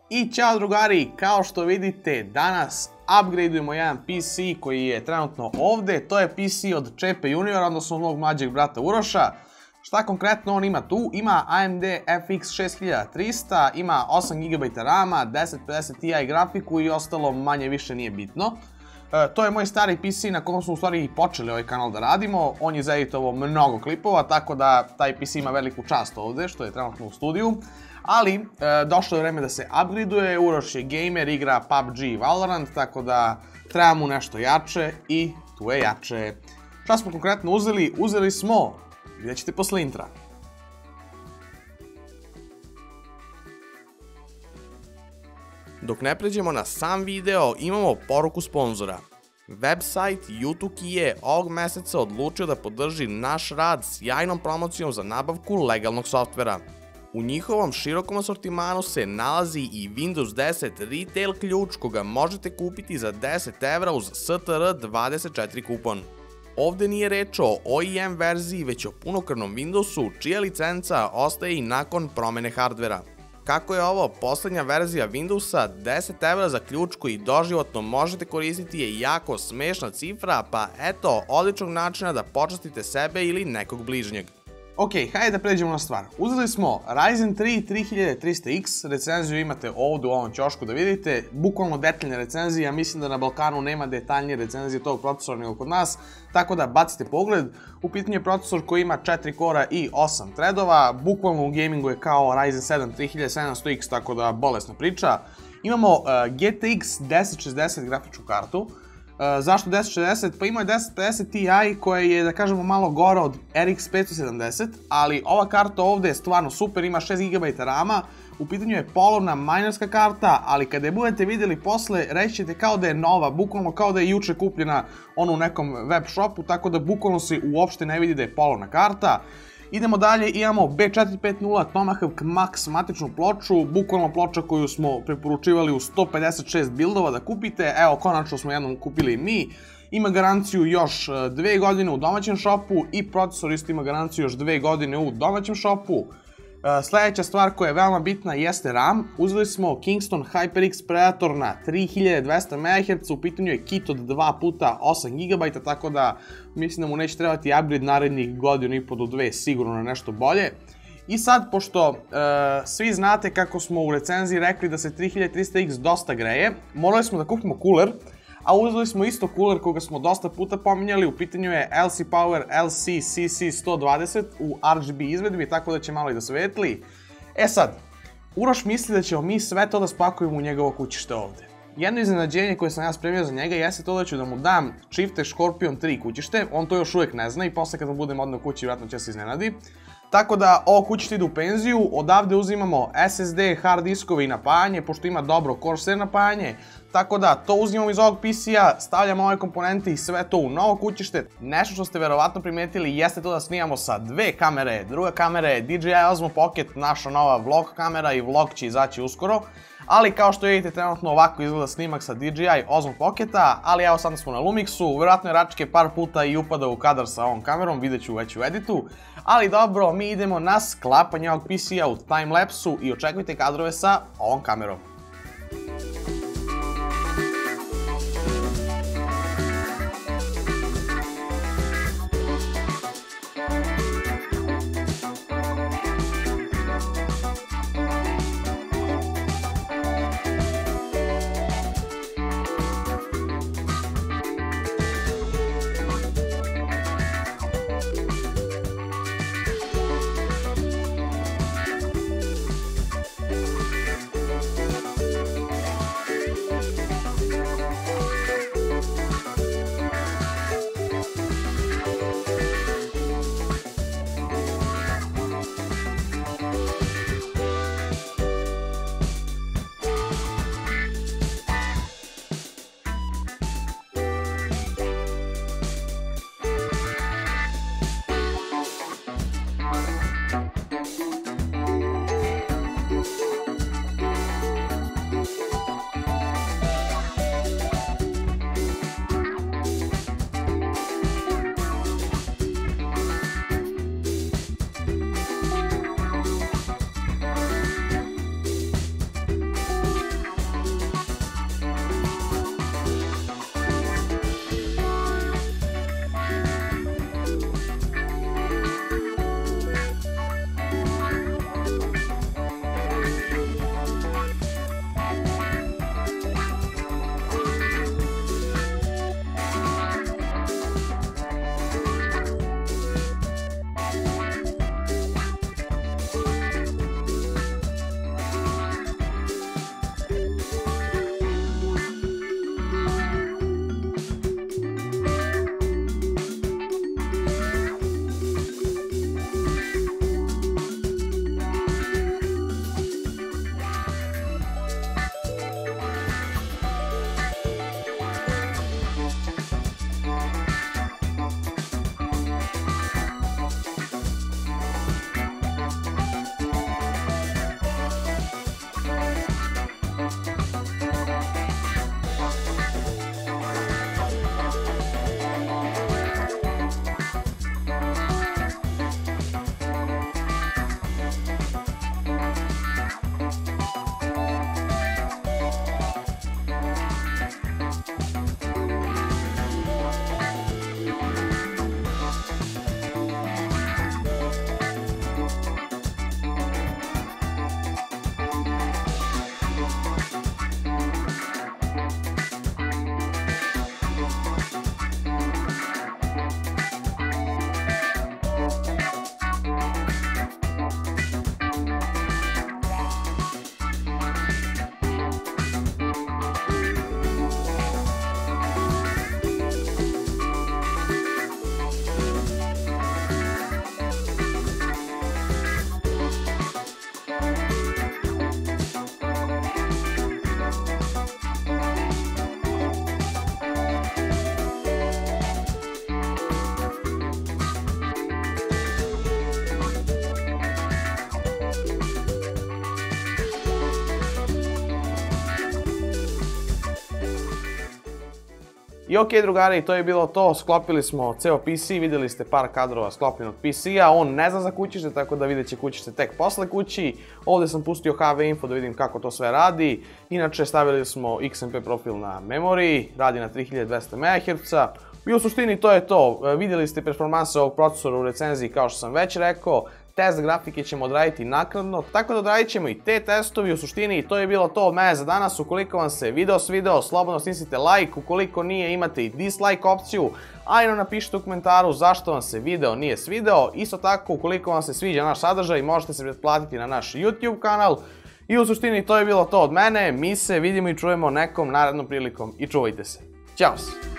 I ćao drugari, kao što vidite danas upgradeujemo jedan PC koji je trenutno ovde, to je PC od Čepe Juniora, odnosno od mog mlađeg brata Uroša. Šta konkretno on ima tu? Ima AMD FX 6300, ima 8 GB RAM-a, 1050 Ti grafiku i ostalo manje više nije bitno. To je moj stari PC na kom smo u stvari i počeli ovaj kanal da radimo, on je zaeditovao mnogo klipova, tako da taj PC ima veliku čast ovde, što je trenutno u studiju. Ali, došlo je vreme da se upgradeuje, Uroš je gamer, igra PUBG i Valorant, tako da treba mu nešto jače i tu je jače. Šta smo konkretno uzeli? Uzeli smo, vidjet ćete posle intra. Dok ne pređemo na sam video, imamo poruku sponzora. Website YouTube je ovog meseca odlučio da podrži naš rad sjajnom promocijom za nabavku legalnog softvera. U njihovom širokom asortimanu se nalazi i Windows 10 retail ključ koga možete kupiti za 10 evra uz STR24 kupon. Ovde nije reč o OEM verziji, već o punokrvnom Windowsu, čija licenca ostaje i nakon promene hardvera. Kako je ovo poslednja verzija Windowsa, 10 evra za ključ koji doživotno možete koristiti je jako smešna cifra, pa eto, odličnog načina da počastite sebe ili nekog bližnjeg. Ok, hajde da pređemo na stvar. Uzeli smo Ryzen 3 3300X, recenziju imate ovdje u ovom ćošku da vidite, bukvalno detaljne recenzije, ja mislim da na Balkanu nema detaljnije recenzije tog procesora nego kod nas, tako da bacite pogled. U pitanju je procesor koji ima 4 kora i 8 threadova, bukvalno u gamingu je kao Ryzen 7 3700X, tako da bolesna priča. Imamo GTX 1060 grafičku kartu. Zašto 1060? Pa ima je 1050 Ti koja je, da kažemo, malo gora od RX 570, ali ova karta ovde je stvarno super, ima 6 GB RAM-a, u pitanju je polovna minerska karta, ali kada je budete vidjeli posle, reći ćete kao da je nova, bukvalno kao da je juče kupljena ono u nekom web shopu, tako da bukvalno se uopšte ne vidi da je polovna karta. Idemo dalje, imamo B450 Tomahawk Max matičnu ploču, bukvalno ploča koju smo preporučivali u 156 buildova da kupite, evo konačno smo jednom kupili mi, ima garanciju još 2 godine u domaćem shopu i procesor isto ima garanciju još 2 godine u domaćem shopu. Sljedeća stvar koja je veoma bitna jeste RAM. Uzeli smo Kingston HyperX Predator na 3200 MHz, u pitanju je kit od 2 puta 8 GB, tako da mislim da mu neće trebati upgrade narednih godinu i po do 2, sigurno na nešto bolje. I sad, pošto svi znate kako smo u recenziji rekli da se 3300X dosta greje, morali smo da kupimo cooler, a uzeli smo isto cooler koga smo dosta puta pominjali, u pitanju je LC Power LC-CC120 u RGB izvedbi, tako da će malo i da svetli. E sad, Uroš misli da ćemo mi sve to da spakujemo u njegovo kućište ovde. Jedno iznenađenje koje sam ja spremio za njega jeste to da ću da mu dam Chieftek Scorpion 3 kućište, on to još uvijek ne zna i posle kad mu budem odneo kući vjerojatno će se iznenadi. Tako da ovo kućište ide u penziju, odavde uzimamo SSD, hard diskove i napajanje, pošto ima dobro Corsair napajanje, tako da to uzimamo iz ovog PC-a, stavljamo ove komponente i sve to u novo kućište. Nešto što ste verovatno primetili jeste to da snimamo sa 2 kamere, druga kamera je DJI Osmo Pocket, naša nova vlog kamera i vlog će izaći uskoro. Ali kao što vidite, trenutno ovako izgleda snimak sa DJI Osmo Pocketa, ali evo sada smo na Lumixu, vjerojatno je Račke par puta i upadao u kadar sa ovom kamerom, vidjet ću već u editu. Ali dobro, mi idemo na sklapanje ovog PC-a u timelapsu i očekujte kadrove sa ovom kamerom. I ok drugari, to je bilo to, sklopili smo ceo PC, vidjeli ste par kadrova sklopljenog PC-a, on ne zna za kućište, tako da vidjet će kućište tek posle kući. Ovdje sam pustio HV info da vidim kako to sve radi. Inače stavili smo XMP profil na memoriji, radi na 3200 MHz. I u suštini to je to, vidjeli ste performanse ovog procesora u recenziji kao što sam već rekao. Test grafike ćemo odraditi naknadno, tako da odradit ćemo i te testovi. U suštini to je bilo to od mene za danas. Ukoliko vam se video svideo, slobodno stisnite like, ukoliko nije imate i dislike opciju, a i nam napišite u komentaru zašto vam se video nije svideo. Isto tako, ukoliko vam se sviđa naš sadržaj, možete se pretplatiti na naš YouTube kanal. I u suštini to je bilo to od mene, mi se vidimo i čujemo nekom narednom prilikom i čuvajte se. Ćao!